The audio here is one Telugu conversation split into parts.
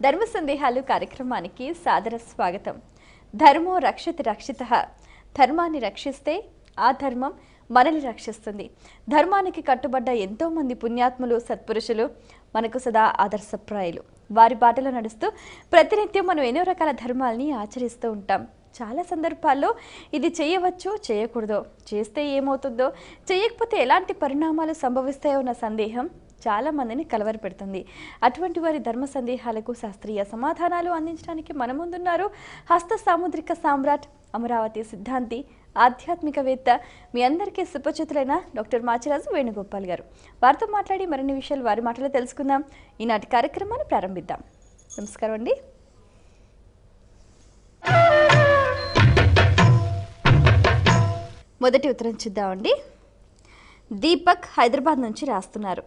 ధర్మ సందేహాలు కార్యక్రమానికి సాదర స్వాగతం. ధర్మో రక్షతి రక్షితః. ధర్మాన్ని రక్షిస్తే ఆ ధర్మం మనల్ని రక్షిస్తుంది. ధర్మానికి కట్టుబడ్డ ఎంతో మంది పుణ్యాత్ములు, సత్పురుషులు మనకు సదా ఆదర్శప్రాయులు. వారి బాటలో నడుస్తూ ప్రతినిత్యం మనం ఎన్నో రకాల ధర్మాల్ని ఆచరిస్తూ ఉంటాం. చాలా సందర్భాల్లో ఇది చేయవచ్చో చేయకూడదో, చేస్తే ఏమవుతుందో, చేయకపోతే ఎలాంటి పరిణామాలు సంభవిస్తాయో అన్న సందేహం చాలా మందిని కలవరపెడుతుంది. అటువంటి వారి ధర్మ సందేహాలకు శాస్త్రీయ సమాధానాలు అందించడానికి మన ముందున్నారు హస్త సాముద్రిక సామ్రాట్, అమరావతి సిద్ధాంతి, ఆధ్యాత్మికవేత్త, మీ అందరికీ సుపరిచితులైన డాక్టర్ మాచిరాజు వేణుగోపాల్ గారు. వారితో మాట్లాడి మరిన్ని విషయాలు వారి మాటలో తెలుసుకుందాం. ఈనాటి కార్యక్రమాన్ని ప్రారంభిద్దాం. నమస్కారం అండి. మొదటి ఉత్తరం చూద్దామండి. దీపక్ హైదరాబాద్ నుంచి రాస్తున్నారు.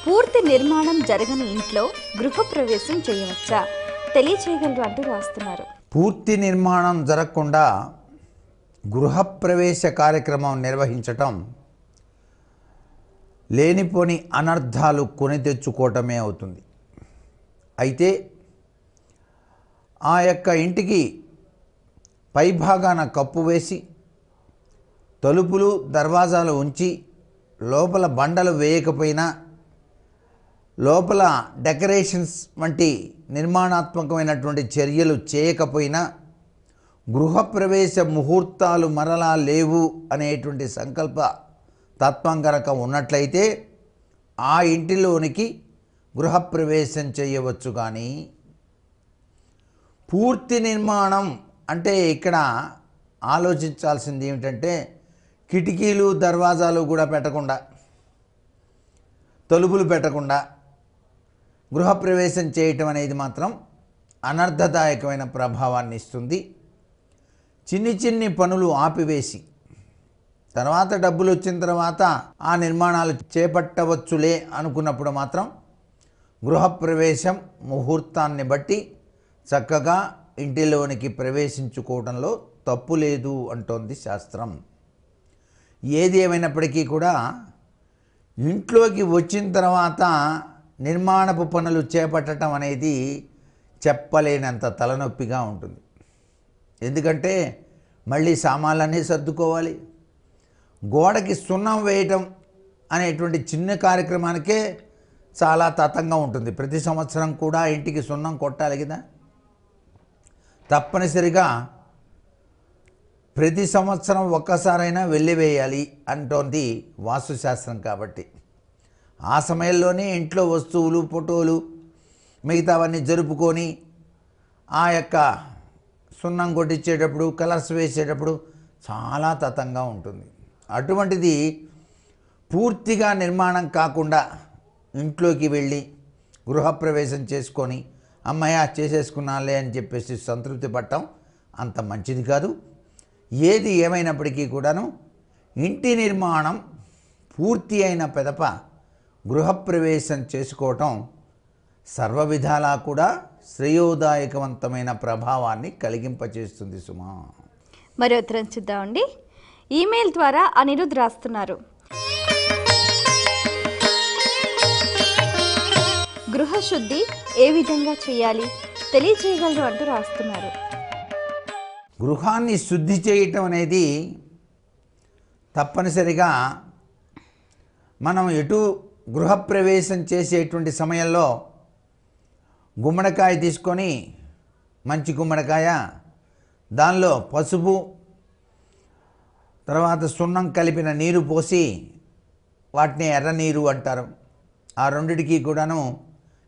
పూర్తి నిర్మాణం జరగని ఇంట్లో గృహప్రవేశం చేయవచ్చా, తెలియచేయగలరు అంటూ రాస్తున్నారు. పూర్తి నిర్మాణం జరగకుండా గృహప్రవేశ కార్యక్రమం నిర్వహించటం లేనిపోని అనర్థాలు కొని తెచ్చుకోవటమే అవుతుంది. అయితే ఆ యొక్క ఇంటికి పైభాగాన కప్పు వేసి తలుపులు దర్వాజాలు ఉంచి లోపల బండలు వేయకపోయినా, లోపల డెకరేషన్స్ వంటి నిర్మాణాత్మకమైనటువంటి చర్యలు చేయకపోయినా, గృహప్రవేశ ముహూర్తాలు మరలా లేవు అనేటువంటి సంకల్ప తత్వం కనుక ఉన్నట్లయితే ఆ ఇంటిలోనికి గృహప్రవేశం చేయవచ్చు. కానీ పూర్తి నిర్మాణం అంటే ఇక్కడ ఆలోచించాల్సింది ఏమిటంటే, కిటికీలు దర్వాజాలు కూడా పెట్టకుండా, తలుపులు పెట్టకుండా గృహప్రవేశం చేయటం అనేది మాత్రం అనర్థదాయకమైన ప్రభావాన్ని ఇస్తుంది. చిన్ని చిన్ని పనులు ఆపివేసి తర్వాత డబ్బులు వచ్చిన తర్వాత ఆ నిర్మాణాలు చేపట్టవచ్చులే అనుకున్నప్పుడు మాత్రం గృహప్రవేశం ముహూర్తాన్ని బట్టి చక్కగా ఇంటిలోనికి ప్రవేశించుకోవడంలో తప్పు లేదు అంటోంది శాస్త్రం. ఏది ఏమైనప్పటికీ కూడా ఇంట్లోకి వచ్చిన తర్వాత నిర్మాణపు పనులు చేపట్టడం అనేది చెప్పలేనంత తలనొప్పిగా ఉంటుంది. ఎందుకంటే మళ్ళీ సామాన్లన్నీ సర్దుకోవాలి. గోడకి సున్నం వేయటం అనేటువంటి చిన్న కార్యక్రమానికే చాలా తతంగా ఉంటుంది. ప్రతి సంవత్సరం కూడా ఇంటికి సున్నం కొట్టాలి కదా. తప్పనిసరిగా ప్రతి సంవత్సరం ఒక్కసారైనా వెళ్ళివేయాలి అంటోంది వాస్తుశాస్త్రం. కాబట్టి ఆ సమయంలోనే ఇంట్లో వస్తువులు, ఫోటోలు, మిగతావన్నీ జరుపుకొని ఆ యొక్క సున్నం కొట్టించేటప్పుడు, కలర్స్ వేసేటప్పుడు చాలా తతంగా ఉంటుంది. అటువంటిది పూర్తిగా నిర్మాణం కాకుండా ఇంట్లోకి వెళ్ళి గృహప్రవేశం చేసుకొని అమ్మయ్య చేసేసుకున్నాలే అని చెప్పేసి సంతృప్తి పడటం అంత మంచిది కాదు. ఏది ఏమైనప్పటికీ కూడాను ఇంటి నిర్మాణం పూర్తి అయిన పెదప గృహప్రవేశం చేసుకోవటం సర్వ విధాలా కూడా శ్రేయోదాయకవంతమైన ప్రభావాన్ని కలిగింపచేస్తుంది సుమా. మరి ఉత్తరం చూద్దామండి. ఈమెయిల్ ద్వారా అనిరుద్ రాస్తున్నారు. గృహశుద్ధి ఏ విధంగా చేయాలి, తెలియచేయగలరు అంటూ రాస్తున్నారు. గృహాన్ని శుద్ధి చేయటం అనేది తప్పనిసరిగా మనం ఎటు గృహప్రవేశం చేసేటువంటి సమయంలో గుమ్మడికాయ తీసుకొని, మంచి గుమ్మడికాయ, దానిలో పసుపు తర్వాత సున్నం కలిపిన నీరు పోసి, వాటిని ఎర్ర నీరు అంటారు. ఆ రెండిటికి కూడాను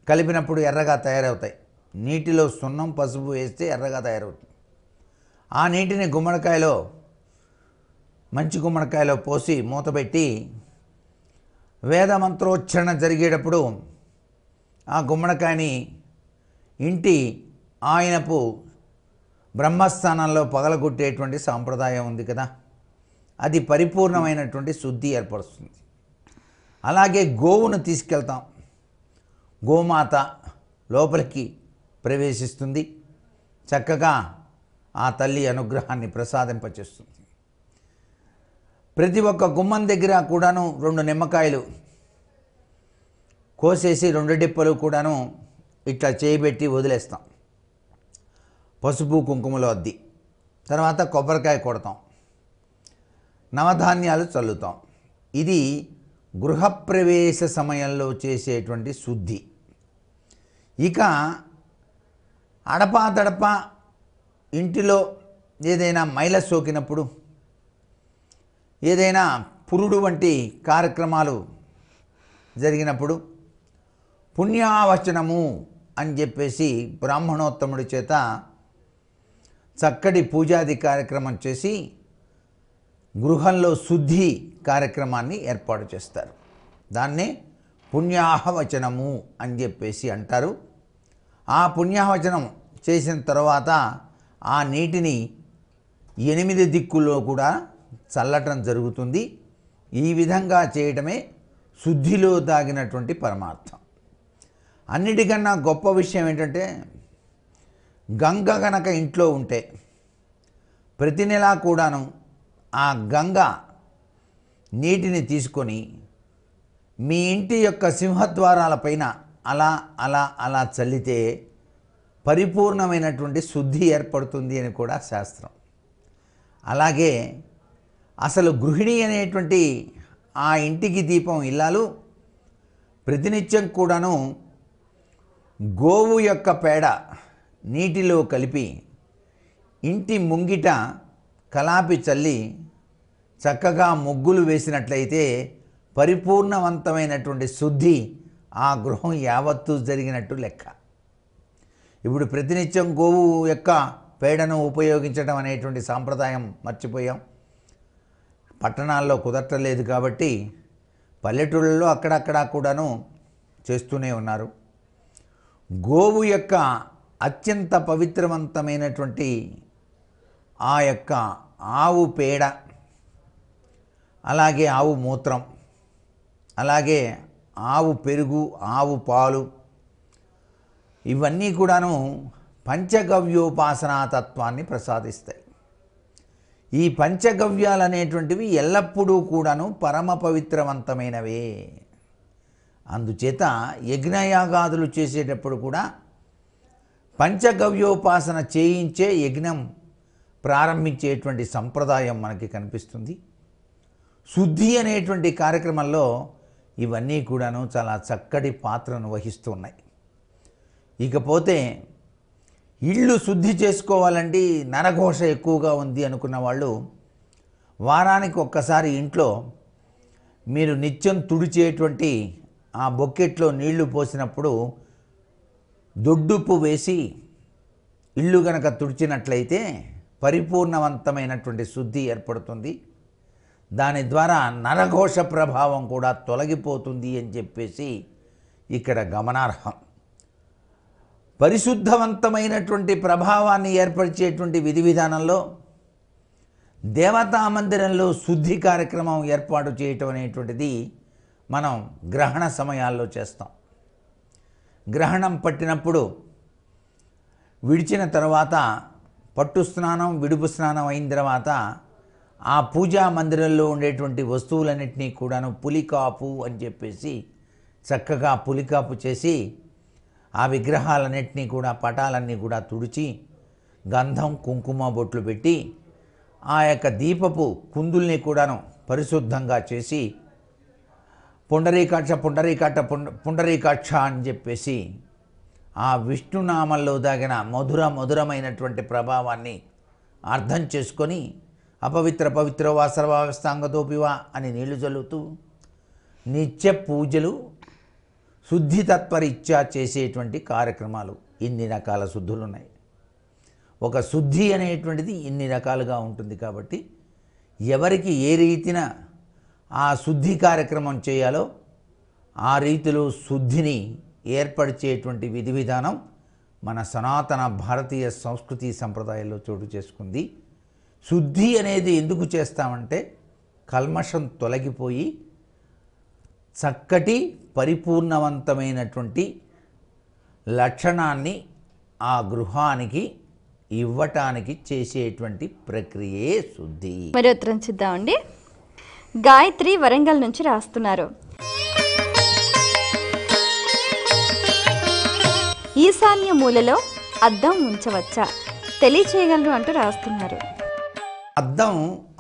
కలిపినప్పుడు ఎర్రగా తయారవుతాయి. నీటిలో సున్నం పసుపు వేస్తే ఎర్రగా తయారవుతుంది. ఆ నీటిని గుమ్మడికాయలో, మంచి గుమ్మడికాయలో పోసి మూతపెట్టి వేదమంత్రోచ్చరణ జరిగేటప్పుడు ఆ గుమ్మడికాయని ఇంటి ఆయనపు బ్రహ్మస్థానంలో పగలగొట్టేటువంటి సాంప్రదాయం ఉంది కదా. అది పరిపూర్ణమైనటువంటి శుద్ధి ఏర్పరుస్తుంది. అలాగే గోవును తీసుకెళ్తాం. గోమాత లోపలికి ప్రవేశిస్తుంది. చక్కగా ఆ తల్లి అనుగ్రహాన్ని ప్రసాదింపచేస్తుంది. ప్రతి ఒక్క గుమ్మం దగ్గర కూడాను 2 నిమ్మకాయలు కోసేసి 2 డిప్పలు కూడాను ఇట్లా చేయబెట్టి వదిలేస్తాం. పసుపు కుంకుమలో అద్ది తర్వాత కొబ్బరికాయ కొడతాం, నవధాన్యాలు చల్లుతాం. ఇది గృహప్రవేశ సమయంలో చేసేటువంటి శుద్ధి. ఇక అడపాదడపా ఇంటిలో ఏదైనా మైల సోకినప్పుడు, ఏదైనా పురుడు వంటి కార్యక్రమాలు జరిగినప్పుడు పుణ్యావచనము అని చెప్పేసి బ్రాహ్మణోత్తముడి చేత చక్కటి పూజాది కార్యక్రమం చేసి గృహంలో శుద్ధి కార్యక్రమాన్ని ఏర్పాటు చేస్తారు. దాన్నే పుణ్యాహవచనము అని చెప్పేసి అంటారు. ఆ పుణ్యాహవచనం చేసిన తర్వాత ఆ నీటిని 8 దిక్కుల్లో కూడా చల్లటం జరుగుతుంది. ఈ విధంగా చేయటమే శుద్ధిలో దాగినటువంటి పరమార్థం. అన్నిటికన్నా గొప్ప విషయం ఏంటంటే, గంగ గనక ఇంట్లో ఉంటే ప్రతి నెలా కూడాను ఆ గంగ నీటిని తీసుకొని మీ ఇంటి యొక్క సింహద్వారాలపైన అలా అలా అలా చల్లితే పరిపూర్ణమైనటువంటి శుద్ధి ఏర్పడుతుంది అని కూడా శాస్త్రం. అలాగే అసలు గృహిణి అనేటువంటి ఆ ఇంటికి దీపం ఇల్లాలు ప్రతినిత్యం కూడాను గోవు యొక్క పేడ నీటిలో కలిపి ఇంటి ముంగిట కలాపి చల్లి చక్కగా ముగ్గులు వేసినట్లయితే పరిపూర్ణవంతమైనటువంటి శుద్ధి ఆ గృహం యావత్తు జరిగినట్టు లెక్క. ఇప్పుడు ప్రతినిత్యం గోవు యొక్క పేడను ఉపయోగించడం అనేటువంటి సాంప్రదాయం మర్చిపోయాం. పట్టణాల్లో కుదరట్లేదు కాబట్టి పల్లెటూళ్ళలో అక్కడక్కడ కూడాను చేస్తూనే ఉన్నారు. గోవు యొక్క అత్యంత పవిత్రవంతమైనటువంటి ఆ యొక్క ఆవు పేడ, అలాగే ఆవు మూత్రం, అలాగే ఆవు పెరుగు, ఆవు పాలు, ఇవన్నీ కూడాను పంచగవ్యోపాసనా తత్వాన్ని ప్రసాదిస్తాయి. ఈ పంచగవ్యాలు అనేటువంటివి ఎల్లప్పుడూ కూడాను పరమ పవిత్రవంతమైనవే. అందుచేత యజ్ఞయాగాదులు చేసేటప్పుడు కూడా పంచగవ్యోపాసన చేయించే యజ్ఞం ప్రారంభించేటువంటి సంప్రదాయం మనకి కనిపిస్తుంది. శుద్ధి అనేటువంటి కార్యక్రమంలో ఇవన్నీ కూడాను చాలా చక్కటి పాత్రను వహిస్తున్నాయి. ఇకపోతే ఇళ్ళు శుద్ధి చేసుకోవాలంటే నరఘోష ఎక్కువగా ఉంది అనుకున్న వాళ్ళు వారానికి ఒక్కసారి ఇంట్లో మీరు నిత్యం తుడిచేటువంటి ఆ బొక్కెట్లో నీళ్లు పోసినప్పుడు దొడ్డుప్పు వేసి ఇల్లు గనక తుడిచినట్లయితే పరిపూర్ణవంతమైనటువంటి శుద్ధి ఏర్పడుతుంది. దాని ద్వారా నరఘోష ప్రభావం కూడా తొలగిపోతుంది అని చెప్పేసి ఇక్కడ గమనార్హం. పరిశుద్ధవంతమైనటువంటి ప్రభావాన్ని ఏర్పరిచేటువంటి విధి విధానంలో దేవతా మందిరంలో శుద్ధి కార్యక్రమం ఏర్పాటు చేయటం అనేటువంటిది మనం గ్రహణ సమయాల్లో చేస్తాం. గ్రహణం పట్టినప్పుడు విడిచిన తర్వాత పట్టు స్నానం, విడుపు స్నానం అయిన తర్వాత ఆ పూజా మందిరంలో ఉండేటువంటి వస్తువులన్నింటినీ కూడాను పులికాపు అని చెప్పేసి చక్కగా పులికాపు చేసి ఆ విగ్రహాలన్నింటినీ కూడా, పటాలన్నీ కూడా తుడిచి గంధం కుంకుమ బొట్లు పెట్టి ఆ యొక్క దీపపు కుందుల్ని కూడాను పరిశుద్ధంగా చేసి పుండరీకాక్ష అని చెప్పేసి ఆ విష్ణునామంలో దాగిన మధురమైనటువంటి ప్రభావాన్ని అర్థం చేసుకొని అపవిత్ర పవిత్ర వా సర్వావస్థాంగతోపివా అని నీళ్లు చల్లుతూ నిత్య పూజలు శుద్ధి తత్పరీత్యా చేసేటువంటి కార్యక్రమాలు. ఇన్ని రకాల శుద్ధులు ఉన్నాయి. ఒక శుద్ధి అనేటువంటిది ఇన్ని రకాలుగా ఉంటుంది కాబట్టి ఎవరికి ఏ రీతిన ఆ శుద్ధి కార్యక్రమం చేయాలో ఆ రీతిలో శుద్ధిని ఏర్పరిచేటువంటి విధి విధానం మన సనాతన భారతీయ సంస్కృతి సంప్రదాయాల్లో చోటు చేసుకుంది. శుద్ధి అనేది ఎందుకు చేస్తామంటే కల్మషం తొలగిపోయి చక్కటి పరిపూర్ణవంతమైనటువంటి లక్షణాన్ని ఆ గృహానికి ఇవ్వటానికి చేసేటువంటి ప్రక్రియే శుద్ధి. మరి ఉత్తరం చూద్దామండి. గాయత్రి వరంగల్ నుంచి రాస్తున్నారు. ఈశాన్య మూలలో అద్దం ఉంచవచ్చా తెలియచేయగలరు అంటూ రాస్తున్నారు. అద్దం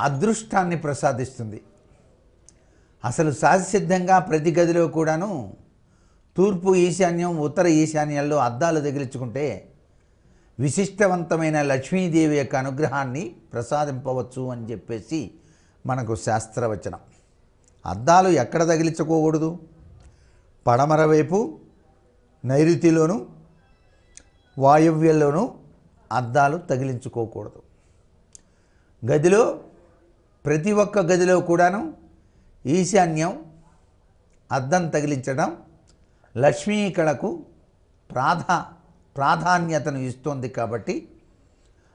అదృష్టాన్ని ప్రసాదిస్తుంది. అసలు సహజసిద్ధంగా ప్రతి గదిలో కూడాను తూర్పు ఈశాన్యం, ఉత్తర ఈశాన్యాల్లో అద్దాలు తగిలించుకుంటే విశిష్టవంతమైన లక్ష్మీదేవి యొక్క అనుగ్రహాన్ని ప్రసాదింపవచ్చు అని చెప్పేసి మనకు శాస్త్రవచనం. అద్దాలు ఎక్కడ తగిలించుకోకూడదు? పడమర వైపు, నైరుతిలోను, వాయవ్యంలోనూ అద్దాలు తగిలించుకోకూడదు. గదిలో ప్రతి ఒక్క గదిలో కూడాను ఈశాన్యం అద్దం తగిలించడం లక్ష్మీ కళకు ప్రాధాన్యతను ఇస్తుంది. కాబట్టి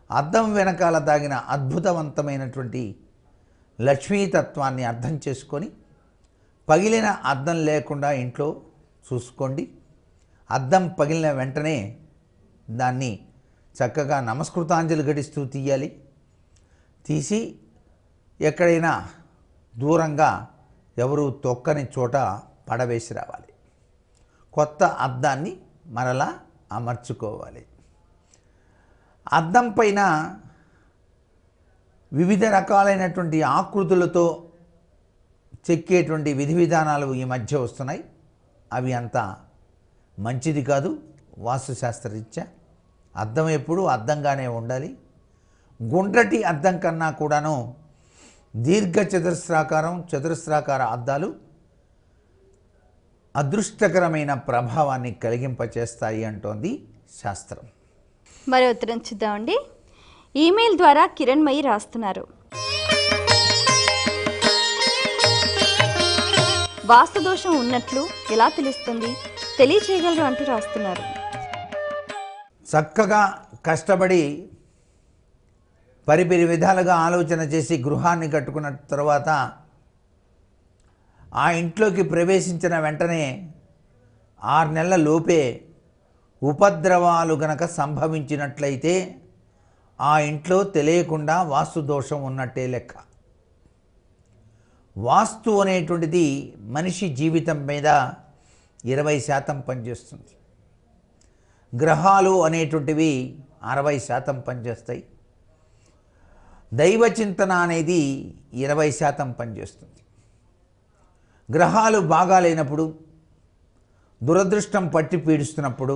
అద్దం వెనకాల దాగిన అద్భుతవంతమైనటువంటి లక్ష్మీతత్వాన్ని అర్థం చేసుకొని పగిలిన అద్దం లేకుండా ఇంట్లో చూసుకోండి. అద్దం పగిలిన వెంటనే దాన్ని చక్కగా నమస్కృతాంజలి ఘటిస్తూ తీయాలి. తీసి ఎక్కడైనా దూరంగా ఎవరు తొక్కని చోట పడవేసి రావాలి. కొత్త అద్దాన్ని మరలా అమర్చుకోవాలి. అద్దం పైన వివిధ రకాలైనటువంటి ఆకృతులతో చెక్కేటువంటి విధి విధానాలు ఈ మధ్య వస్తున్నాయి. అవి అంత మంచిది కాదు. వాస్తుశాస్త్రరీత్యా అద్దం ఎప్పుడూ అద్దంగానే ఉండాలి. గుండ్రటి అద్దం కన్నా కూడాను దీర్ఘ చతురస్రాకార అద్దాలు అదృష్టకరమైన ప్రభావాన్ని కలిగింపచేస్తాయి అంటోంది శాస్త్రం. మరో ఉత్తరం చూద్దామండి. ఈమెయిల్ ద్వారా కిరణ్మయి రాస్తున్నారు. వాస్తు దోషం ఉన్నట్లు ఎలా తెలుస్తుంది తెలియచేయగలరు అంటూ రాస్తున్నారు. చక్కగా కష్టపడి పరిపరి విధాలుగా ఆలోచన చేసి గృహాన్ని కట్టుకున్న తర్వాత ఆ ఇంట్లోకి ప్రవేశించిన వెంటనే 6 నెలల లోపే ఉపద్రవాలు గనక సంభవించినట్లయితే ఆ ఇంట్లో తెలియకుండా వాస్తు దోషం ఉన్నట్టే లెక్క. వాస్తు అనేటువంటిది మనిషి జీవితం మీద 20% పనిచేస్తుంది. గ్రహాలు అనేటువంటివి 60% పనిచేస్తాయి. దైవచింతన అనేది 20% పనిచేస్తుంది. గ్రహాలు బాగా లేనప్పుడు, దురదృష్టం పట్టి పీడిస్తున్నప్పుడు,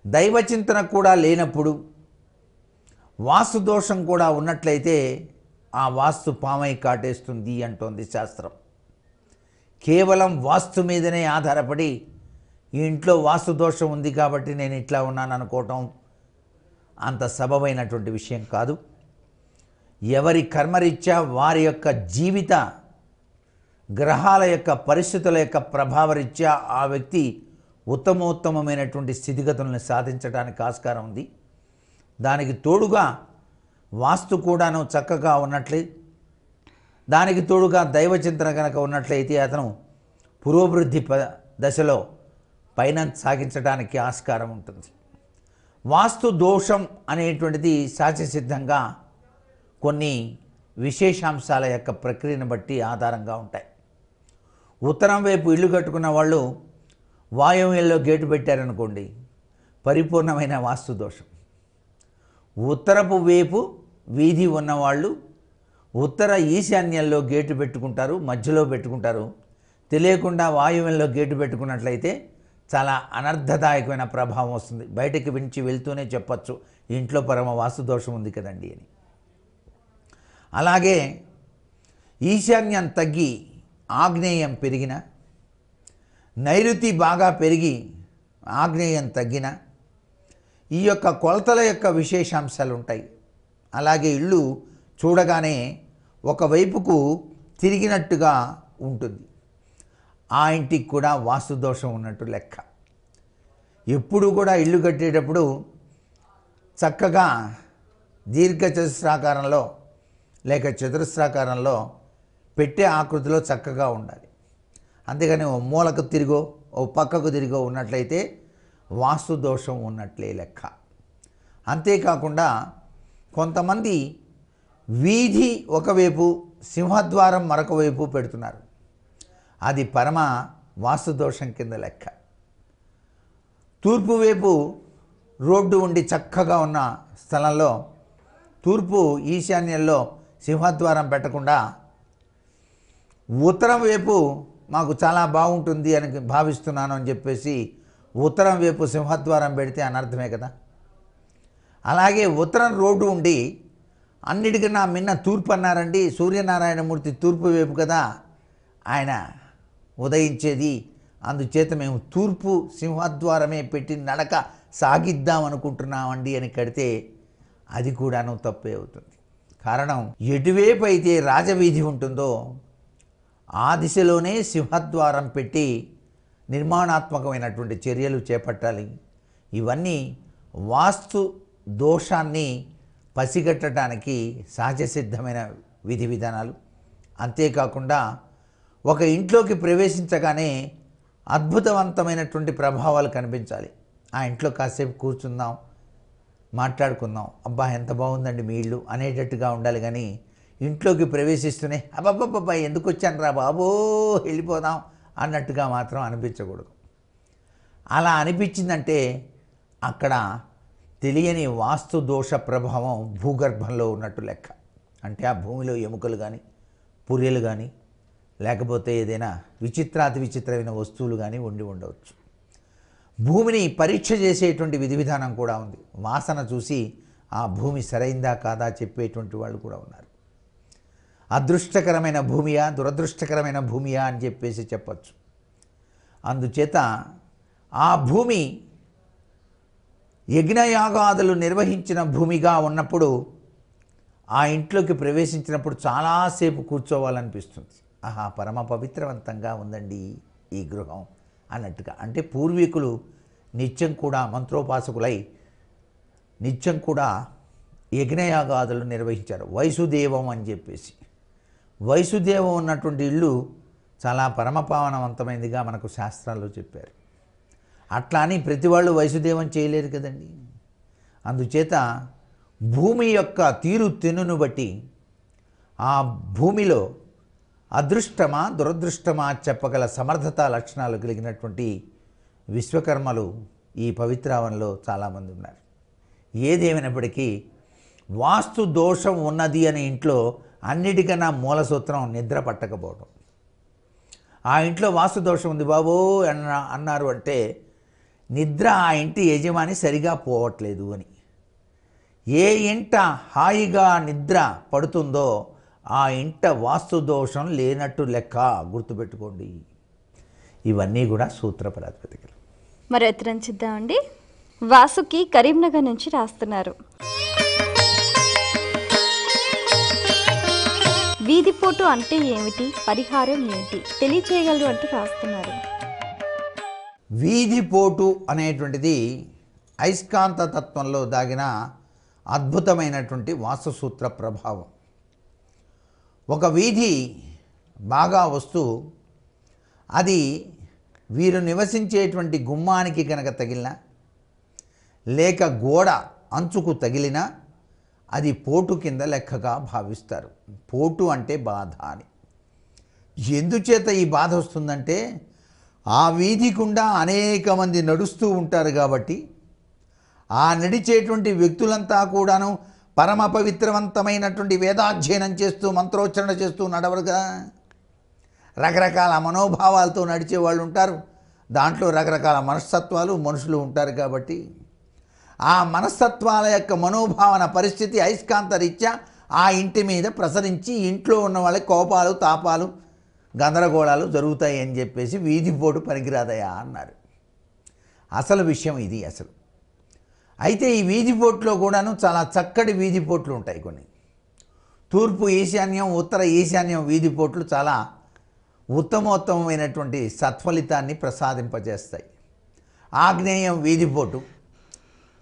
దైవచింతన కూడా లేనప్పుడు, వాస్తు దోషం కూడా ఉన్నట్లయితే ఆ వాస్తు పామై కాటేస్తుంది అంటోంది శాస్త్రం. కేవలం వాస్తు మీదనే ఆధారపడి ఈ ఇంట్లో వాస్తు దోషం ఉంది కాబట్టి నేను ఇట్లా ఉన్నాను అనుకోవటం అంత సబబైనటువంటి విషయం కాదు. ఎవరి కర్మరీత్యా వారి యొక్క జీవిత గ్రహాల యొక్క పరిస్థితుల యొక్క ప్రభావరీత్యా ఆ వ్యక్తి ఉత్తమోత్తమమైనటువంటి స్థితిగతులను సాధించడానికి ఆస్కారం ఉంది. దానికి తోడుగా వాస్తు కూడాను చక్కగా ఉన్నట్లే, దానికి తోడుగా దైవచింతన కనుక ఉన్నట్లయితే అతను పురోభివృద్ధి దశలో పైన సాగించడానికి ఆస్కారం ఉంటుంది. వాస్తు దోషం అనేటువంటిది సహజసిద్ధంగా కొన్ని విశేషాంశాల యొక్క ప్రక్రియను బట్టి ఆధారంగా ఉంటాయి. ఉత్తరం వైపు ఇల్లు కట్టుకున్న వాళ్ళు వాయువ్యంలో గేటు పెట్టారనుకోండి, పరిపూర్ణమైన వాస్తు దోషం. ఉత్తరపు వైపు వీధి ఉన్నవాళ్ళు ఉత్తర ఈశాన్యంలో గేటు పెట్టుకుంటారు, మధ్యలో పెట్టుకుంటారు. తెలియకుండా వాయువ్యంలో గేటు పెట్టుకున్నట్లయితే చాలా అనర్థదాయకమైన ప్రభావం వస్తుంది. బయటకు వించి వెళ్తూనే చెప్పచ్చు, ఇంట్లో పరమ వాస్తు దోషం ఉంది కదండి అని. అలాగే ఈశాన్యం తగ్గి ఆగ్నేయం పెరిగిన, నైరుతి బాగా పెరిగి ఆగ్నేయం తగ్గిన, ఈ యొక్క కొలతల యొక్క విశేషాంశాలు ఉంటాయి. అలాగే ఇల్లు చూడగానే ఒకవైపుకు తిరిగినట్టుగా ఉంటుంది. ఆ ఇంటికి కూడా వాస్తు దోషం ఉన్నట్టు లెక్క. ఎప్పుడు కూడా ఇల్లు కట్టేటప్పుడు చక్కగా దీర్ఘచతుస్రాకారంలో లేక చతురస్రాకారంలో పెట్టే ఆకృతిలో చక్కగా ఉండాలి. అంతేగాని ఓ మూలకు తిరిగో ఓ పక్కకు తిరిగో ఉన్నట్లయితే వాస్తు దోషం ఉన్నట్లే లెక్క. అంతేకాకుండా కొంతమంది వీధి ఒకవైపు సింహద్వారం మరొక వైపు పెడుతున్నారు. అది పరమ వాస్తు దోషం కింద లెక్క. తూర్పు వైపు రోడ్డు ఉండి చక్కగా ఉన్న స్థలంలో తూర్పు ఈశాన్యంలో సింహద్వారం పెట్టకుండా ఉత్తరం వైపు మాకు చాలా బాగుంటుంది అని భావిస్తున్నాను అని చెప్పేసి ఉత్తరం వైపు సింహద్వారం పెడితే అనర్థమే కదా. అలాగే ఉత్తరం రోడ్డు ఉండి అన్నిటికన్నా మిన్న తూర్పు అన్నారండి. సూర్యనారాయణమూర్తి తూర్పు వైపు కదా ఆయన ఉదయించేది. అందుచేత మేము తూర్పు సింహద్వారమే పెట్టి నడక సాగిద్దాం అనుకుంటున్నామండి అని కడితే అది కూడాను తప్పే అవుతుంది. కారణం, ఎటువైపు అయితే రాజవీధి ఉంటుందో ఆ దిశలోనే సింహద్వారం పెట్టి నిర్మాణాత్మకమైనటువంటి చర్యలు చేపట్టాలి. ఇవన్నీ వాస్తు దోషాన్ని పసిగట్టడానికి సహజసిద్ధమైన విధి విధానాలు. అంతేకాకుండా ఒక ఇంట్లోకి ప్రవేశించగానే అద్భుతవంతమైనటువంటి ప్రభావాలు కనిపించాలి. ఆ ఇంట్లో కాసేపు కూర్చుందాం, మాట్లాడుకుందాం, అబ్బా ఎంత బాగుందండి మీ ఇల్లు అనేటట్టుగా ఉండాలి. కానీ ఇంట్లోకి ప్రవేశిస్తూనే అబ్బబ్బబ్బా ఎందుకు వచ్చాను రా బాబో వెళ్ళిపోదాం అన్నట్టుగా మాత్రం అనిపించకూడదు. అలా అనిపించిందంటే అక్కడ తెలియని వాస్తు దోష ప్రభావం భూగర్భంలో ఉన్నట్టు లెక్క. అంటే ఆ భూమిలో ఎముకలు కానీ పుర్రెలు కానీ లేకపోతే ఏదైనా విచిత్రాతి విచిత్రమైన వస్తువులు కానీ ఉండవచ్చు. భూమిని పరీక్ష చేసేటువంటి విధి విధానం కూడా ఉంది. వాసన చూసి ఆ భూమి సరైందా కాదా చెప్పేటువంటి వాళ్ళు కూడా ఉన్నారు. అదృష్టకరమైన భూమియా దురదృష్టకరమైన భూమియా అని చెప్పేసి చెప్పచ్చు. అందుచేత ఆ భూమి యజ్ఞయాగాదులు నిర్వహించిన భూమిగా ఉన్నప్పుడు ఆ ఇంట్లోకి ప్రవేశించినప్పుడు చాలాసేపు కూర్చోవాలనిపిస్తుంది. ఆహా పరమ పవిత్రవంతంగా ఉందండి ఈ గృహం అన్నట్టుగా. అంటే పూర్వీకులు నిత్యం కూడా మంత్రోపాసకులై నిత్యం కూడా యజ్ఞయాగాదులు నిర్వహించారు. వైసుదేవం అని చెప్పేసి వైసుదేవం ఉన్నటువంటి ఇల్లు చాలా పరమపావనవంతమైనదిగా మనకు శాస్త్రాల్లో చెప్పారు. అట్లా అని ప్రతి వాళ్ళు వైసుదేవం చేయలేరు కదండి. అందుచేత భూమి యొక్క తీరు తెన్నును బట్టి ఆ భూమిలో అదృష్టమా దురదృష్టమా చెప్పగల సమర్థత లక్షణాలు కలిగినటువంటి విశ్వకర్మలు ఈ పవిత్రావనంలో చాలామంది ఉన్నారు. ఏదేమైనప్పటికీ వాస్తు దోషం ఉన్నది అనే ఇంట్లో అన్నిటికన్నా మూల సూత్రం నిద్ర పట్టకపోవడం. ఆ ఇంట్లో వాస్తు దోషం ఉంది బాబో అన్నారు అంటే నిద్ర ఆ ఇంటి యజమాని సరిగా పోవట్లేదు అని. ఏ ఇంట హాయిగా నిద్ర పడుతుందో ఆ ఇంట వాస్తు దోషం లేనట్టు లెక్క, గుర్తుపెట్టుకోండి. ఇవన్నీ కూడా సూత్ర ప్రాతిపదికలు. మరి ఉత్తరం చూద్దామండి. వాసుకి కరీంనగర్ నుంచి రాస్తున్నారు. వీధిపోటు అంటే ఏమిటి, పరిహారం ఏమిటి తెలియచేయగలరు అంటూ రాస్తున్నారు. వీధిపోటు అనేటువంటిది అయస్కాంత తత్వంలో దాగిన అద్భుతమైనటువంటి వాస్తుసూత్ర ప్రభావం. ఒక వీధి బాగా వస్తూ అది వీరు నివసించేటువంటి గుమ్మానికి కనుక తగిలినా లేక గోడ అంచుకు తగిలినా అది పోటు కింద లెక్కగా భావిస్తారు. పోటు అంటే బాధ అని. ఎందుచేత ఈ బాధ వస్తుందంటే ఆ వీధి గుండా అనేక మంది నడుస్తూ ఉంటారు కాబట్టి ఆ నడిచేటువంటి వ్యక్తులంతా కూడాను పరమ పవిత్రవంతమైనటువంటి వేదాధ్యయనం చేస్తూ మంత్రోచ్చరణ చేస్తూ నడవరుగా. రకరకాల మనోభావాలతో నడిచే వాళ్ళు ఉంటారు. దాంట్లో రకరకాల మనస్తత్వాలు మనుషులు ఉంటారు కాబట్టి ఆ మనస్తత్వాల యొక్క మనోభావన పరిస్థితి అయస్కాంత రీత్యా ఆ ఇంటి మీద ప్రసరించి ఇంట్లో ఉన్న వాళ్ళ కోపాలు తాపాలు గందరగోళాలు జరుగుతాయి అని చెప్పేసి వీధిపోటు పనికిరాదయా అన్నారు. అసలు విషయం ఇది అసలు. అయితే ఈ వీధిపోట్లో కూడాను చాలా చక్కటి వీధిపోట్లు ఉంటాయి. కొన్ని తూర్పు ఈశాన్యం ఉత్తర ఈశాన్యం వీధిపోట్లు చాలా ఉత్తమోత్తమైనటువంటి సత్ఫలితాన్ని ప్రసాదింపజేస్తాయి. ఆగ్నేయం వీధిపోటు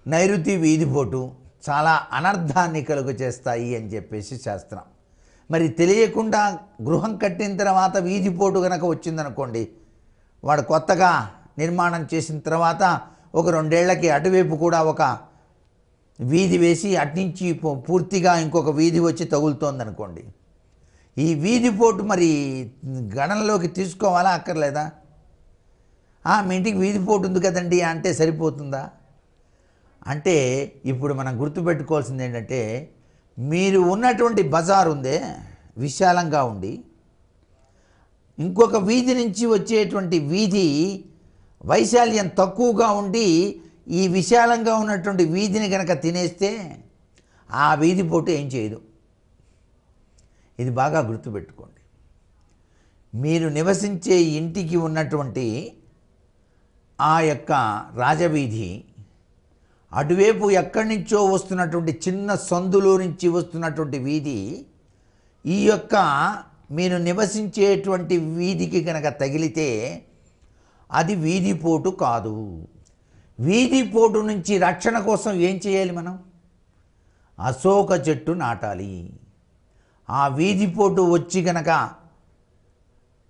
నైరుతి వీధిపోటు చాలా అనర్థాన్ని కలుగు చేస్తాయి అని చెప్పేసి శాస్త్రం. మరి తెలియకుండా గృహం కట్టిన తర్వాత వీధిపోటు కనుక వచ్చిందనుకోండి, వాడు కొత్తగా నిర్మాణం చేసిన తర్వాత ఒక 2 ఏళ్లకి అటువైపు కూడా ఒక వీధి వేసి అట్నుంచి పూర్తిగా ఇంకొక వీధి వచ్చి తగులుతోందనుకోండి, ఈ వీధిపోటు మరి గణనలోకి తీసుకోవాలా అక్కర్లేదా? మీ ఇంటికి వీధి పోటు ఉంది కదండి అంటే సరిపోతుందా? అంటే ఇప్పుడు మనం గుర్తుపెట్టుకోవాల్సింది ఏంటంటే, మీరు ఉన్నటువంటి బజార్ ఉందే విశాలంగా ఉండి, ఇంకొక వీధి నుంచి వచ్చేటువంటి వీధి వైశాల్యం తక్కువగా ఉండి ఈ విశాలంగా ఉన్నటువంటి వీధిని కనుక తినేస్తే ఆ వీధి పోటు ఏం చేయదు. ఇది బాగా గుర్తుపెట్టుకోండి. మీరు నివసించే ఇంటికి ఉన్నటువంటి ఆ యొక్క రాజవీధి అటువైపు ఎక్కడి నుంచో వస్తున్నటువంటి చిన్న సందులో నుంచి వస్తున్నటువంటి వీధి ఈ యొక్క మీరు నివసించేటువంటి వీధికి కనుక తగిలితే అది వీధిపోటు కాదు. వీధిపోటు నుంచి రక్షణ కోసం ఏం చేయాలి? మనం అశోక చెట్టు నాటాలి. ఆ వీధిపోటు వచ్చి కనుక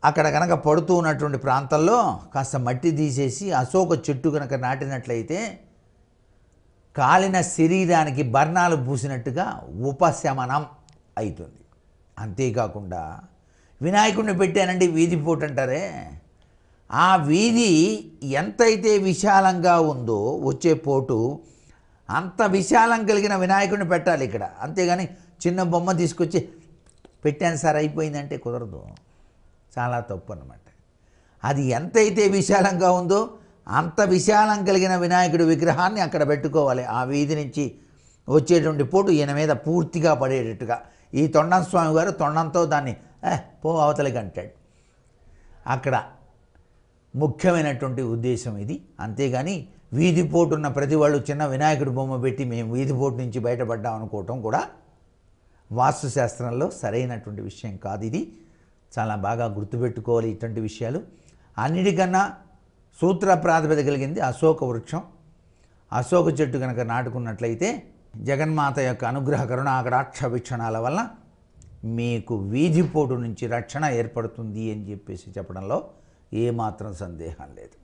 అక్కడ కనుక పడుతూ ఉన్నటువంటి ప్రాంతంలో కాస్త మట్టి తీసేసి అశోక చెట్టు కనుక నాటినట్లయితే కాలిన శరీరానికి బర్ణాలు పూసినట్టుగా ఉపశమనం అవుతుంది. అంతేకాకుండా వినాయకుడిని పెట్టానండి వీధిపోటు అంటారే, ఆ వీధి ఎంతైతే విశాలంగా ఉందో వచ్చే పోటు అంత విశాలం కలిగిన వినాయకుడిని పెట్టాలి ఇక్కడ. అంతేగాని చిన్న బొమ్మ తీసుకొచ్చి పెట్టాను సార్ అయిపోయిందంటే కుదరదు, చాలా తప్పు అన్నమాట. అది ఎంతైతే విశాలంగా ఉందో అంత విశాలం కలిగిన వినాయకుడి విగ్రహాన్ని అక్కడ పెట్టుకోవాలి. ఆ వీధి నుంచి వచ్చేటువంటి పోటు ఈయన మీద పూర్తిగా పడేటట్టుగా. ఈ తొండం స్వామి గారు తొండంతో దాన్ని పో అవతలికి అంటాడు. అక్కడ ముఖ్యమైనటువంటి ఉద్దేశం ఇది. అంతేగాని వీధిపోటు ఉన్న ప్రతి వాళ్ళు చిన్న వినాయకుడి బొమ్మ పెట్టి మేము వీధిపోటు నుంచి బయటపడ్డాం అనుకోవటం కూడా వాస్తుశాస్త్రంలో సరైనటువంటి విషయం కాదు. ఇది చాలా బాగా గుర్తుపెట్టుకోవాలి ఇటువంటి విషయాలు. అన్నిటికన్నా సూత్ర ప్రాతిపదిక కలిగింది అశోక వృక్షం. అశోక చెట్టు కనుక నాటుకున్నట్లయితే జగన్మాత యొక్క అనుగ్రహ కరుణాకటాక్ష వీక్షణాల వల్ల మీకు వీధిపోటు నుంచి రక్షణ ఏర్పడుతుంది అని చెప్పేసి చెప్పడంలో ఏమాత్రం సందేహం లేదు.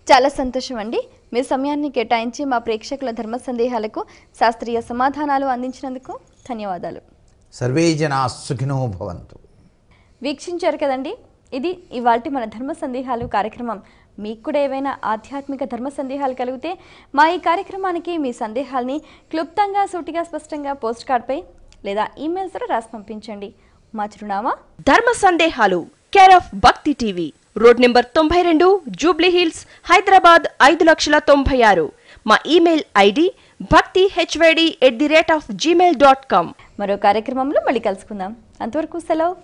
చాలా సంతోషం అండి. మీ సమయాన్ని కేటాయించి మా ప్రేక్షకుల ధర్మ సందేహాలకు శాస్త్రీయ సమాధానాలు అందించినందుకు ధన్యవాదాలు. సర్వే జనా సుఖినో భవంతు. వీక్షించారు కదండి, ఇది ఇవాల్టి మన ధర్మ సందేహాలు కార్యక్రమం. మీకు కూడా ఏవైనా ఆధ్యాత్మిక ధర్మ సందేహాలు కలిగితే మా ఈ కార్యక్రమానికి మీ సందేహాల్ని క్లుప్తంగా సూటిగా స్పష్టంగా పోస్ట్ కార్డ్పై లేదా ఈమెయిల్స్ ద్వారా రాసి పంపించండి. మా చిరునామా ధర్మ సందేహాలు, కేర్ ఆఫ్ భక్తి TV, road number 92, Jubilee hills, Hyderabad 5,96,000. మా ఈమెయిల్ ఐడి bhaktihyd@gmail.com. మరో కార్యక్రమంలో మళ్ళీ కలుసుకుందాం. అంతవరకు సెలవు.